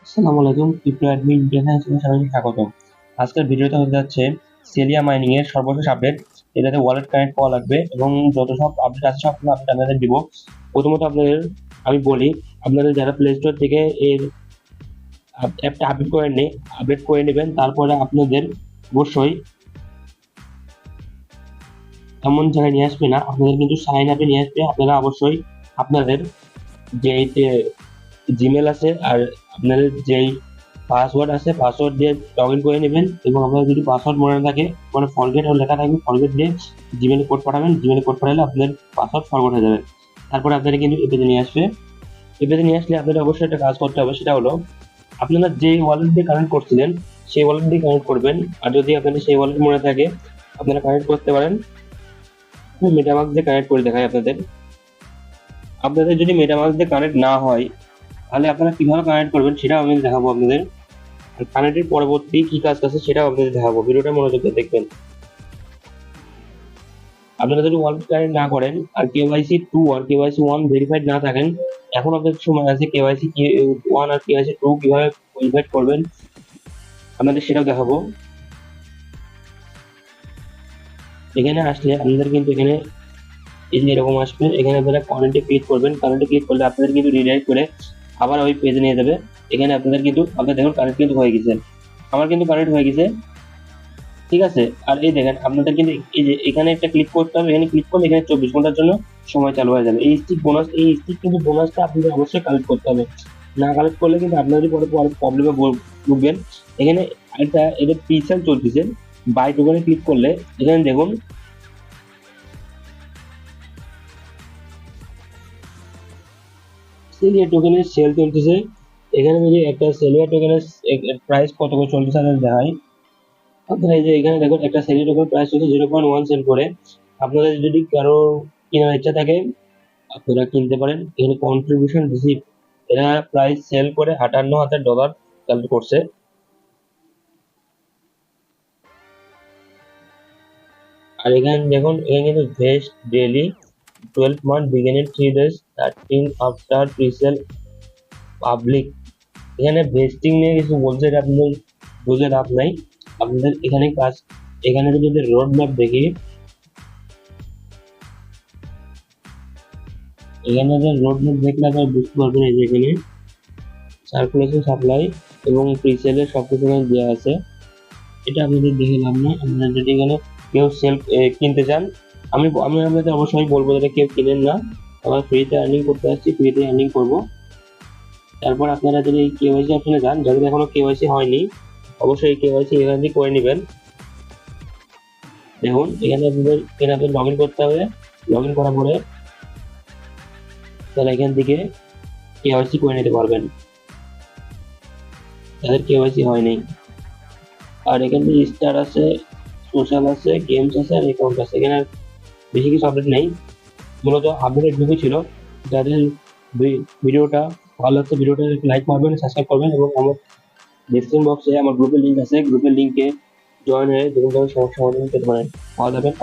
আসসালামু আলাইকুম, crypto admin ইন্টারন্যাশনালে সবাইকে স্বাগতম। আজকের ভিডিওটা হতে যাচ্ছে সেলিয়া মাইনিং এর সর্বশেষ আপডেট। এটাতে ওয়ালেট কানেক্ট করা লাগবে এবং যত সব আপডেট আছে সব আপডেট আপনাদের দিব। প্রথমত আপনাদের আমি বলি, আপনাদের যারা প্লে স্টোর থেকে এর অ্যাপটা আপডেট করে নেবেন। তারপরে আপনাদের অবশ্যই এমন জায়গায় নিয়ে আসবে না, আপনাদের কিন্তু সাইন আপে নিয়ে আসবে। আপনারা অবশ্যই আপনাদের যে জিমেল আছে আর আপনাদের যেই পাসওয়ার্ড আছে পাসওয়ার্ড দিয়ে লগ ইন করে নেবেন এবং আপনার যদি পাসওয়ার্ড মনে না থাকে মানে ফরগেট লেখা থাকবে, ফরগেট দিয়ে জিমেলে কোড পাঠাবেন। জিমেলে কোড পাঠালে আপনাদের পাসওয়ার্ড ফরগেট হয়ে যাবে। তারপরে আপনারা কিন্তু এপেতে নিয়ে আসবে। এপেতে নিয়ে আসলে আপনাদের অবশ্যই একটা কাজ করতে হবে, সেটা হলো আপনারা যে ওয়ালেট দিয়ে কানেক্ট করছিলেন সেই ওয়ালেট দিয়ে কানেক্ট করবেন। আর যদি আপনাদের সেই ওয়ালেট মনে থাকে আপনারা কানেক্ট করতে পারেন। মেটামাস্ক দিয়ে কানেক্ট করে দেখায় আপনাদের। আপনাদের যদি মেটামাস্ক দিয়ে কানেক্ট না হয় তাহলে আপনারা কিভাবে কানেক্ট করবেন সেটাও আমি দেখাবো আপনাদের। আর কানেক্টের পরবর্তী কি কাজ আছে সেটাও আপনাদের দেখাবো, ভিডিওটা মনোযোগ দিয়ে দেখবেন। আপনারা যদি ওয়ালেট কানেক্ট না করেন আর কেওয়াইসি 2 আর কেওয়াইসি 1 ভেরিফাইড না থাকেন, এখন আপনাদের সময় আছে কেওয়াইসি 1 আর কেওয়াইসি 2 কিভাবে ভেরিফাইড করবেন আপনাদের সেটাও দেখাবো। এখানে আসলে আপনাদের কিন্তু এখানে এই যে এরকম আসবে, এখানে আপনারা কানেক্টে ক্লিক করবেন। কানেক্টে ক্লিক করলে আপনাদের কিন্তু রিডাইরেক্ট করে আবার ওই পেজে নিয়ে যাবে। এখানে আপনাদের কিন্তু আপনারা দেখুন কানেক্ট কিন্তু হয়ে গেছে, আমার কিন্তু কানেক্ট হয়ে গেছে, ঠিক আছে। আর এই দেখেন আপনাদের কিন্তু এই যে এখানে একটা ক্লিক করতে হবে, এখানে ক্লিক করলে এখানে 24 ঘন্টার জন্য সময় চালু হয়ে যাবে। এই স্টিক কিন্তু বোনাসটা আপনাদের অবশ্যই কালেক্ট করতে হবে। না কালেক্ট করলে কিন্তু আপনাদের পরে প্রবলেমে ভুগবেন। এখানে একটা এদের প্রিসেল চলতেছে, বাই টোকেনে ক্লিক করলে এখানে দেখুন সেলিয়া টোকেনের সেল চলতেছে। এখানে যদি একটা সেলিয়া টোকেনের প্রাইস কত করে চলতেছে দেখায় আপনারা। এই যে এখানে দেখুন একটা সেলিয়া টোকেন প্রাইস হচ্ছে 0.1 সেন্ট করে। আপনাদের যদি কারো কেনার ইচ্ছা থাকে আপনারা কিনতে পারেন। এখানে কন্ট্রিবিউশন রিসিপ্ট, এরা প্রাইস সেল করে $58,000 কালেক্ট করছে। আর এখানে দেখুন এখানে কিন্তু vest daily 12 month begin in 3 days 13 after pre-sale public. এখানে ভেস্টিং নিয়ে কিছু বলছে, এটা আপনাদের বুঝে লাভ নাই। আপনাদের এখানে কাজ, এখানে যদি রোড ম্যাপ দেখি, এখানে যে রোড ম্যাপ দেখলে আপনারা বুঝতে পারবেন। এই যে এখানে সার্কুলেশন, সাপ্লাই এবং প্রিসেলের সবকিছু এখানে দেওয়া আছে। এটা আপনাদের দেখে লাভ না। আপনারা যদি এখানে কেউ সেল কিনতে চান, আমি আমি আপনাদের অবশ্যই বলবো যে কেউ কিনেন না। আমরা ফ্রিতে আর্নিং করতে আসছি, ফ্রিতে আর্নিং করবো। তারপর আপনারা যদি এই কেওয়াইসি অপশনে যান, যাদের এখনো কেওয়াইসি হয়নি অবশ্যই কেওয়াইসি এখান থেকে করে নেবেন। দেখুন এখানে আপনাদের লগ ইন করতে হবে। লগ ইন করার পরে তাহলে এখান থেকে কেওয়াইসি করে নিতে পারবেন যাদের কেওয়াইসি হয়নি। আর এখানে স্টার আছে, সোশ্যাল আছে, গেমস আছে আর অ্যাকাউন্ট আছে। এখানে বেশি কিছু আপডেট নেই, মূলত আপডেট এটুকুই ছিল। যাদের ভিডিওটা ভালো লাগছে ভিডিওটা লাইক মারবেন, সাবস্ক্রাইব করবেন এবং আমার ডিসক্রিপশন বক্সে আমার গ্রুপের লিঙ্ক আছে, গ্রুপের লিঙ্কে জয়েন হয়ে যে কোনো সমস্যা সমাধান পেতে পারেন, পাওয়া যাবেন।